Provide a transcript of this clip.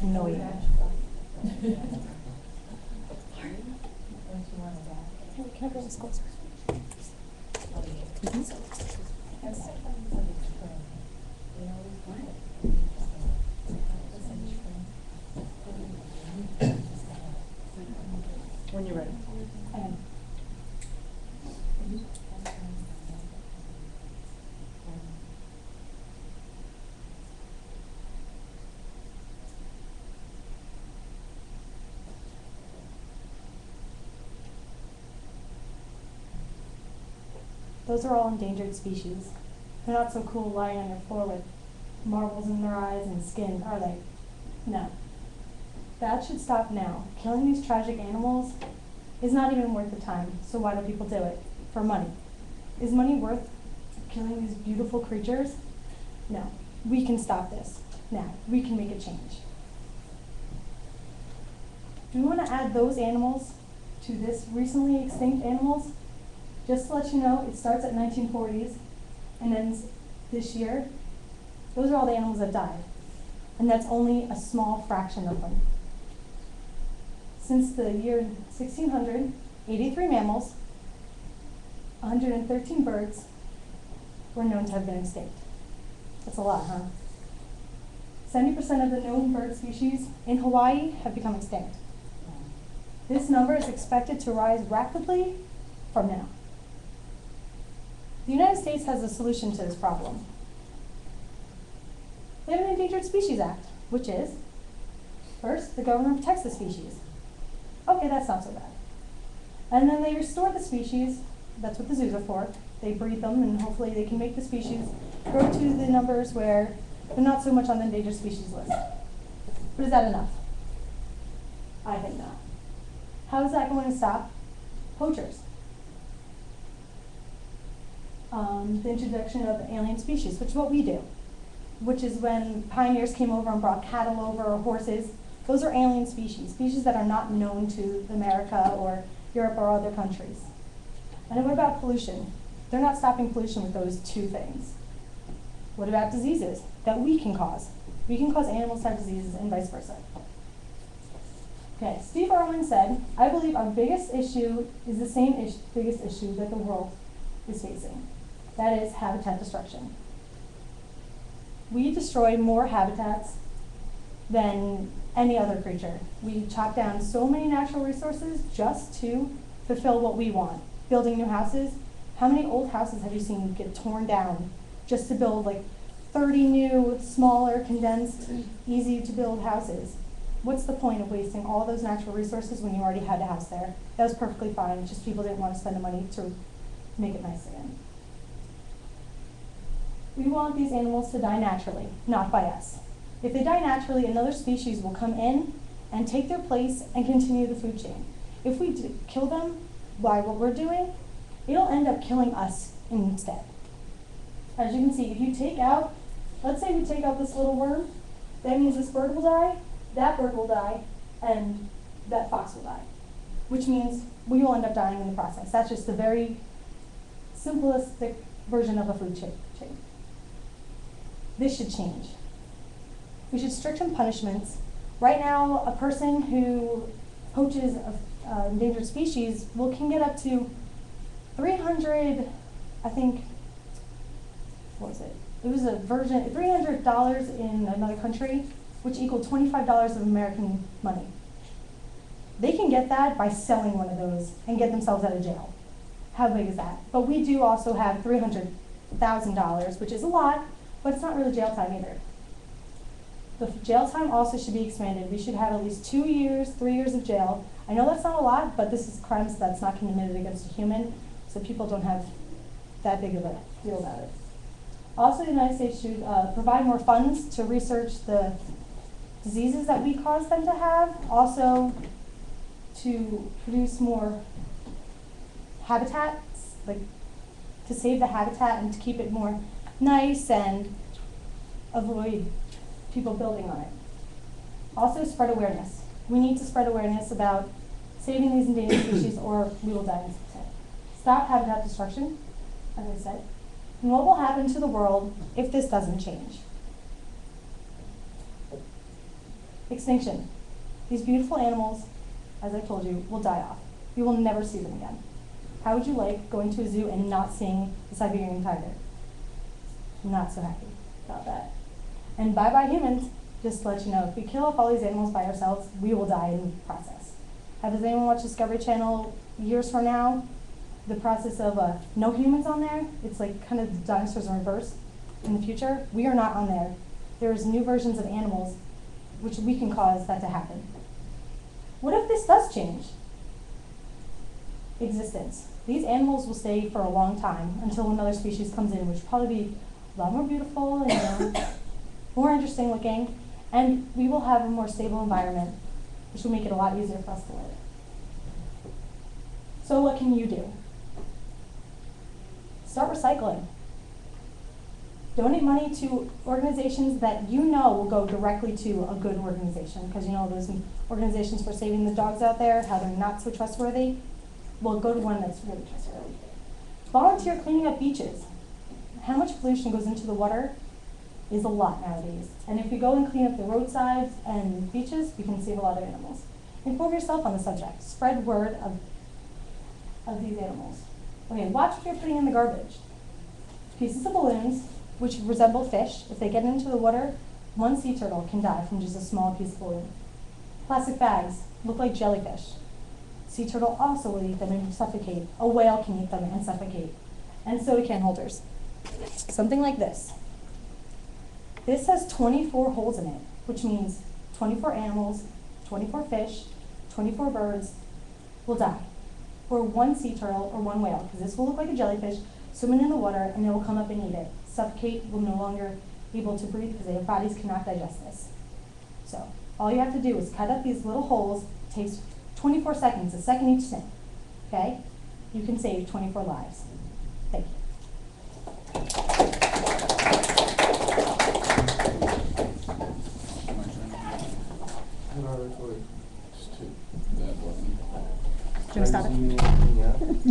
annoying. Can I bring this closer? When you're ready. Those are all endangered species. They're not so cool lying on your floor with marbles in their eyes and skin, are they? No. That should stop now. Killing these tragic animals is not even worth the time, so why do people do it? For money. Is money worth killing these beautiful creatures? No. We can stop this. Now. We can make a change. Do we want to add those animals to this recently extinct animals? Just to let you know, it starts at 1940s and ends this year. Those are all the animals that died. And that's only a small fraction of them. Since the year 1600, 83 mammals, 113 birds were known to have been extinct. That's a lot, huh? 70% of the known bird species in Hawaii have become extinct. This number is expected to rise rapidly from now. The United States has a solution to this problem. They have an Endangered Species Act, which is, first, the government protects the species. Okay, that's not so bad. And then they restore the species. That's what the zoos are for. They breed them, and hopefully they can make the species grow to the numbers where they're not so much on the endangered species list. But is that enough? I think not. How is that going to stop poachers? The introduction of alien species, which is what we do, which is when pioneers came over and brought cattle over or horses. Those are alien species, species that are not known to America or Europe or other countries. And then what about pollution? They're not stopping pollution with those two things. What about diseases that we can cause? We can cause animals to have diseases and vice versa. Okay, Steve Irwin said, I believe our biggest issue is the same biggest issue that the world is facing. That is habitat destruction. We destroy more habitats than any other creature. We chop down so many natural resources just to fulfill what we want. Building new houses. How many old houses have you seen get torn down just to build like 30 new, smaller, condensed, easy to build houses? What's the point of wasting all those natural resources when you already had a house there? That was perfectly fine, just people didn't want to spend the money to make it nice again. We want these animals to die naturally, not by us. If they die naturally, another species will come in and take their place and continue the food chain. If we kill them by what we're doing, it'll end up killing us instead. As you can see, if you take out, let's say we take out this little worm, that means this bird will die, that bird will die, and that fox will die, which means we will end up dying in the process. That's just the very simplistic version of a food chain. This should change. We should strengthen punishments. Right now, a person who poaches an endangered species can get up to 300, I think, what was it? It was a version, $300 in another country, which equaled $25 of American money. They can get that by selling one of those and get themselves out of jail. How big is that? But we do also have $300,000, which is a lot, but it's not really jail time either. The jail time also should be expanded. We should have at least 2 years, 3 years of jail. I know that's not a lot, but this is crimes that's not committed against a human, so people don't have that big of a deal about it. Also, the United States should provide more funds to research the diseases that we cause them to have, also to produce more habitats, like to save the habitat and to keep it more nice and avoid people building on it. Also, spread awareness. We need to spread awareness about saving these endangered species or we will die instead. Stop habitat destruction, as I said. And what will happen to the world if this doesn't change? Extinction. These beautiful animals, as I told you, will die off. You will never see them again. How would you like going to a zoo and not seeing the Siberian tiger? Not so happy about that. And bye-bye humans, just to let you know, if we kill off all these animals by ourselves, we will die in the process. Has anyone watched Discovery Channel years from now? The process of no humans on there, it's like kind of the dinosaurs in reverse in the future. We are not on there. There's new versions of animals which we can cause that to happen. What if this does change? Existence. These animals will stay for a long time until another species comes in, which will probably be a lot more beautiful and more interesting looking, and we will have a more stable environment, which will make it a lot easier for us to live. So what can you do? Start recycling. Donate money to organizations that you know will go directly to a good organization, because you know those organizations for saving the dogs out there, how they're not so trustworthy. Well, go to one that's really trustworthy. Volunteer cleaning up beaches. How much pollution goes into the water is a lot nowadays. And if we go and clean up the roadsides and beaches, we can save a lot of animals. Inform yourself on the subject. Spread word of these animals. Okay, watch what you're putting in the garbage. Pieces of balloons, which resemble fish. If they get into the water, one sea turtle can die from just a small piece of balloon. Plastic bags look like jellyfish. Sea turtle also will eat them and suffocate. A whale can eat them and suffocate. And soda can holders. Something like this. This has 24 holes in it, which means 24 animals, 24 fish, 24 birds will die. Or one sea turtle or one whale, because this will look like a jellyfish swimming in the water and they will come up and eat it. Suffocate, will no longer be able to breathe because their bodies cannot digest this. So all you have to do is cut up these little holes. It takes 24 seconds, a second each sink. Okay? You can save 24 lives. Thank you. Just to that one. Do you want to stop it?